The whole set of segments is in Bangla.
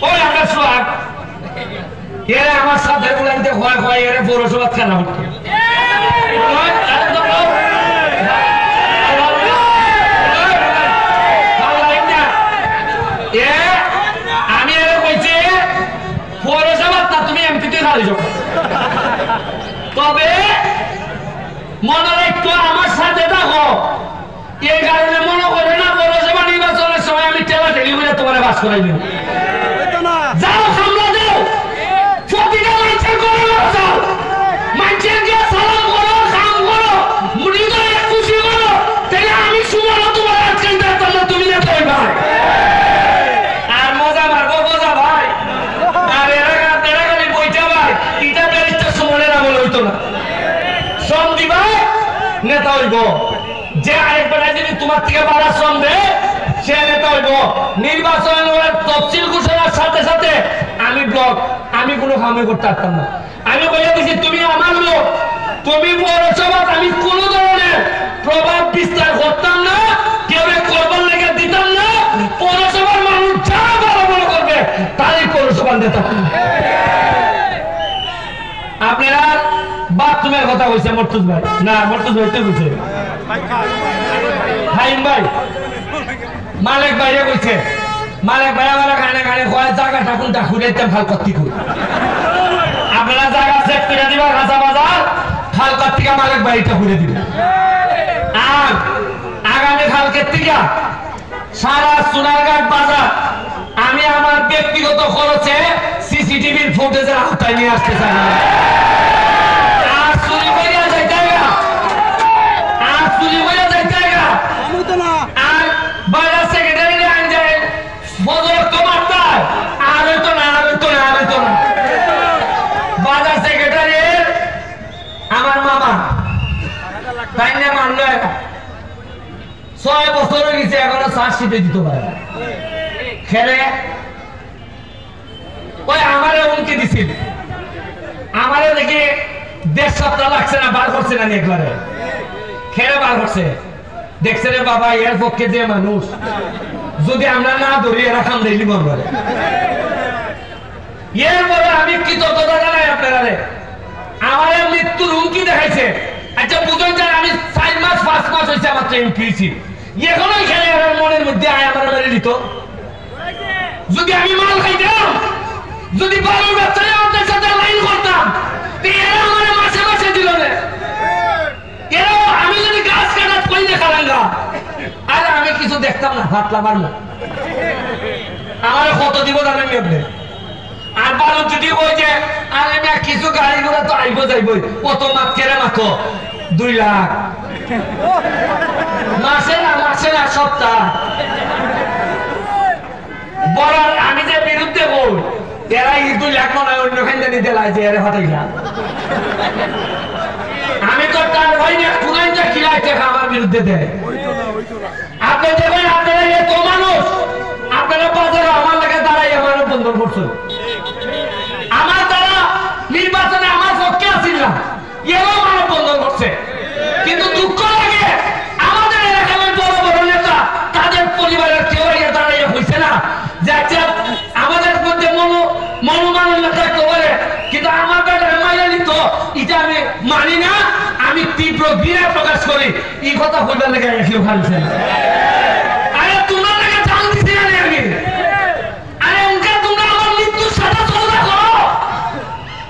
ওই আমরা সোহাগ এরা আমার সাথে বলাইতে ভয় ভয় এরা পৌরসভা খেলা হচ্ছে আমি এরা কইছি পৌরসভা না তুমি এমপিতে খালি যাও তবে মনে রাখতো আমার সাথে থাকো এই কারণে মনে করে না পৌরসভা নির্বাচনের সময় আমি টেলা টেলি করে তোমার বাস করাই দিব যাও সামলা দাও প্রতিটা মানুষের করে যাও মানুষের গিয়ে সালাম করো কাম করো হৃদয়ে খুশি করো তাহলে আমি সুমন তোমার আজকে দেখতাম না তুমি না তাই ভাই আর মজা মারবো বোঝা ভাই আর এরা খালি বইটা ভাই এটা ব্যারিস্টার সুমনের আমল হইতো না শ্রম দিবা নেতা হইব যে আরেকবার যদি তোমার থেকে বাড়া শ্রম দেয় সে নেতা হইব নির্বাচনের তফসিল ঘোষণার সাথে সাথে আমি ব্লক আমি কোনো কামই করতে পারতাম না আমি বলে দিছি তুমি আমার লোক তুমি পৌরসভা আমি কোনো ধরনের প্রভাব বিস্তার করতাম না কেউ করবার লেগে দিতাম না পৌরসভার মানুষ যা বড় বড় করবে তারই পৌরসভা নেতা আপনারা বাথরুমের কথা বলছে মর্তুজ ভাই না মর্তুজ ভাই তো বলছে ফাইন ভাই মালিক ভাইরে কইছে মালিক ভাই আমার কানে কানে কয় জায়গাটা কোনটা ঘুরাইতে ভাল করতে কই আপনারা জায়গা সেট করে দিবা কাঁচা বাজার খাল কর্তিকা মালিক ভাইটা ঘুরে দিবে আর আগামী কালকের থেকে সারা সোনারঘাট বাজার আমি আমার ব্যক্তিগত খরচে সিসিটিভির ফুটেজের আওতায় নিয়ে আসতে চাই আর চুরি করে যাইতে আর চুরি করে যাইতে আর বাজার সেক্রেটারি আইন যায় বদল তোমার তাই আর হইতো না আর হইতো না আর হইতো না বাজার সেক্রেটারি আমার মামা তাই না মানলো 6 বছর হয়ে গেছে এখনো চার্জশিটে দিতে পারে খেলে ওই আমারে হুমকি দিছিল আমারে দেখে 1.5 সপ্তাহ লাগছে না বার করছে না একবারে খেলে বার করছে দেখছে রে বাবা এর পক্ষে যে মানুষ যদি আমরা না ধরি এরা খাম দিলি মরবে এরপরে আমি কৃতজ্ঞতা জানাই আপনারা আমার মৃত্যুর হুমকি দেখাইছে আচ্ছা বুঝুন যান আমি 4 মাস 5 মাস হয়েছে আমার ট্রেন ফিরেছি এখনো এখানে আমার মনের মধ্যে আয় আমার মেরে দিত যদি আমি মাল খাইতাম যদি বালুর ব্যবসায়ী আমাদের সাথে লাইন করতাম এরা আমার মাসে মাসে দিল না এরা আমি যদি গাছ কাটাত কই না খালাঙ্গা আর আমি কিছু দেখতাম না ফাটলা মারলো আমার কত দিব জানেন আপনি আর বালু যদি বই যে আরে না কিছু গাড়ি ঘোড়া তো আইব যাইবই কত মাপ কেড়ে মাত্র 2 লাখ মাসে না সপ্তাহ বড় আমি যে বিরুদ্ধে বল এরা 2 লাখ মনে হয় অন্য খান দিতে লাগছে এর হঠাইলা আমি তো তার ভাই না কুনাই যা খিলাইছে আমার বিরুদ্ধে দেয় আপনি দেখবেন আপনারা এত মানুষ আপনারা বাজারে আমার লাগে দাঁড়াই আমার বন্ধ করছেন আমার দ্বারা নির্বাচনে আমার পক্ষে আসিল না এরাও আমার বন্ধ করছে কিন্তু দুঃখ লাগে আমাদের এলাকার বড় বড় নেতা তাদের পরিবারের কেউ দাঁড়াইয়া হয়েছে না যে আমাদের মধ্যে মনোমালিন্য থাকতে পারে কিন্তু আমার বেটার মাইনে নিত এটা আমি মানি না আমি তীব্র ঘৃণা প্রকাশ করি এই কথা বলবার লেগে কেউ খাইছে না আরে তোমার লাগে জান দিছি না আমি আরে উনকা তোমরা আমার মৃত্যুর সাথে চলবা করো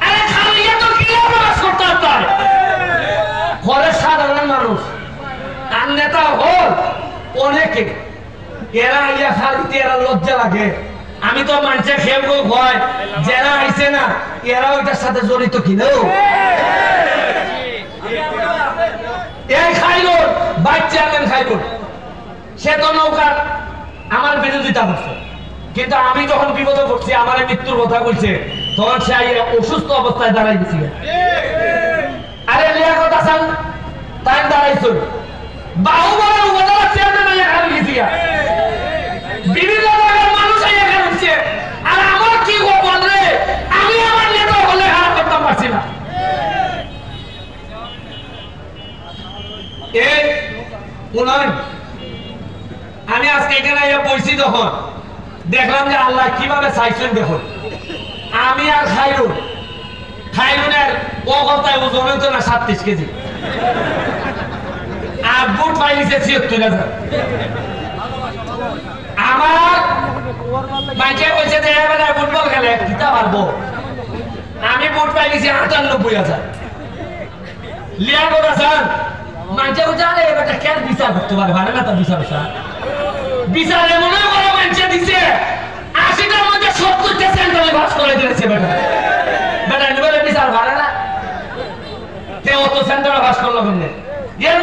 আরে খালি তো কি প্রকাশ করতে পারে ঘরে সাধারণ মানুষ আর নেতা হল অনেকে এরা ইয়া খালিতে এরা লজ্জা লাগে আমি তো মানুষের খেয়ে ভয় যারা আইছে না এরা ওইটার সাথে জড়িত কিনো এই খাইলোর ভাইস চেয়ারম্যান খাইলোর সে তো নৌকার আমার বিরোধিতা করছে কিন্তু আমি যখন বিপদে পড়ছি আমার মৃত্যুর কথা বলছে তখন সে অসুস্থ অবস্থায় দাঁড়াই গেছি আরে লিয়াকত হাসান তাই দাঁড়াইছিল বাহুবলের উপজেলা চেয়ারম্যান এখানে গেছি বিভিন্ন জায়গার মানুষ এখানে হচ্ছে আর আমার কি গোপন রে আমি আমার নেতা হলে খারাপ করতে পারছি না আমি আজকে এখানে বলছি যখন দেখলাম যে আল্লাহ গলায় কিভাবে চাইছেন দেখুন। আমি আর খাইরুনের অগতায় ওজন হইতো না 37 কেজি, আর বুট পাইলিছে 76,000। আমার মাইকে কইছে যে এবারে ফুটবল খেলে কিতা পারবো, আমি বুট পাইলিছি 98,000। লিয়া গোটা স্যার মাইকে কইছে আরে এবারে কেন বিচার করতে পারে, ভালো না তো বিচার এমন বড় মাইকে দিছে 80টার মধ্যে 70টা সেন্টারে বাস করে দিয়েছে বেটা নিবলে বিচার ভালো না, তে অত সেন্টারে বাস করলো কেন? এর